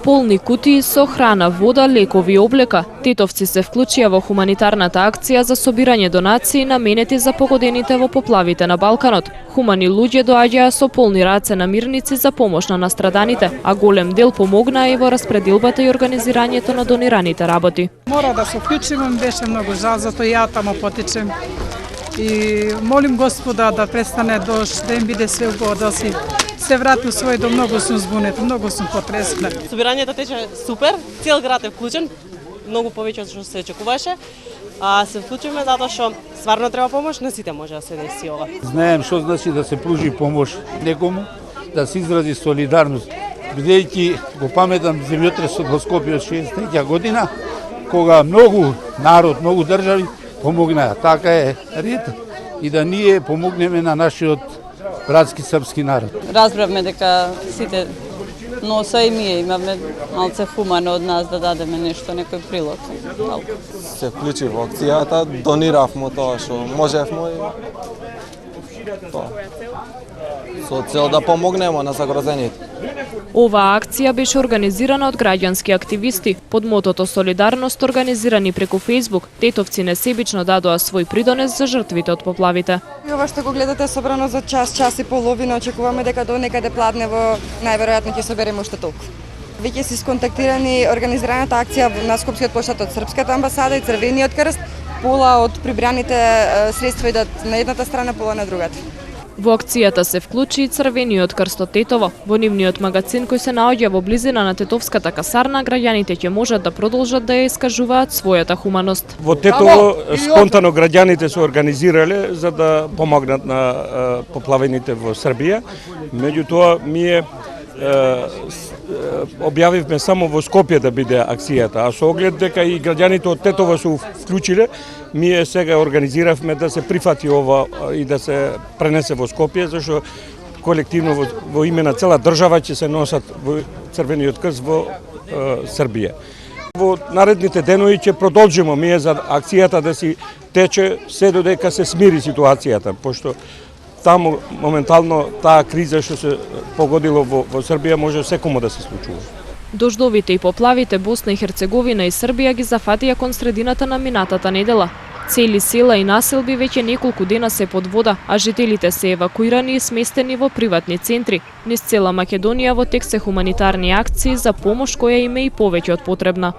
Полни кутии со храна, вода, лекови и облека. Тетовци се вклучија во хуманитарната акција за собирање донации наменети за погодените во поплавите на Балканот. Хумани луѓе доаѓаа со полни раце намирници за помош на настраданите, а голем дел помогнаа и во распределбата и организирањето на донираните работи. Мора да се вклучиме, беше многу жал, затоа ја тамо потичем. И молим Господа да престане дожд, да им биде све убаво, да се врати у свој дом. Многу сум збунета, многу сум потресна. Собирањето тече супер, цел град е вклучен, многу повеќе од што се очекуваше. А се вклучиме затоа што стварно треба помош, на сите може да се деси ова. Знаем што значи да се пружи помош некому, да се изрази солидарност. Бидејќи го паметам земјотресот во Скопје од 63 година, кога многу народ, многу држави помогнаа. Така е ред и да ние помогнеме на нашиот братски српски народ. Разбравме дека сите носа и ние имаме малце хумано од нас да дадеме нешто, некој прилог. Се вклучи во акцијата, дониравме тоа што можевме и тоа. Со цел да помогнеме на загрозените. Оваа акција беше организирана од граѓански активисти. Под мотото Солидарност, организирани преку Facebook, тетовци несебично дадоа свој придонес за жртвите од поплавите. И ова што го гледате собрано за час и половина, очекуваме дека до некаде пладнево најверојатно ќе собереме уште толку. Веќе се сконтактирани организираната акција на Скопскиот поштат од Српската амбасада и Црвениот крст, пола од прибраните средства идат на едната страна, пола на другата. Во акцијата се вклучи и Црвениот крст од Тетово. Во нивниот магазин кој се наоѓа во близина на Тетовската касарна, граѓаните ќе можат да продолжат да ја искажуваат својата хуманост. Во Тетово спонтано граѓаните се организирале за да помогнат на поплавените во Србија. Меѓутоа ние објавивме само во Скопје да биде акцијата, а со оглед дека и граѓаните од Тетово се вклучиле, ние сега организиравме да се прифати ова и да се пренесе во Скопје, зашто колективно во име на цела држава ќе се носат во Црвениот крст во Србија. Во наредните денови ќе продолжиме ние за акцијата да си тече се додека се смири ситуацијата, пошто таму моментално таа криза што се погодило во Србија може секому да се случува. Дождовите и поплавите Босна и Херцеговина и Србија ги зафатија кон средината на минатата недела. Цели села и населби веќе неколку дена се под вода, а жителите се евакуирани и сместени во приватни центри. Низ цела Македонија во тек се хуманитарни акции за помош која им е и повеќе од потребна.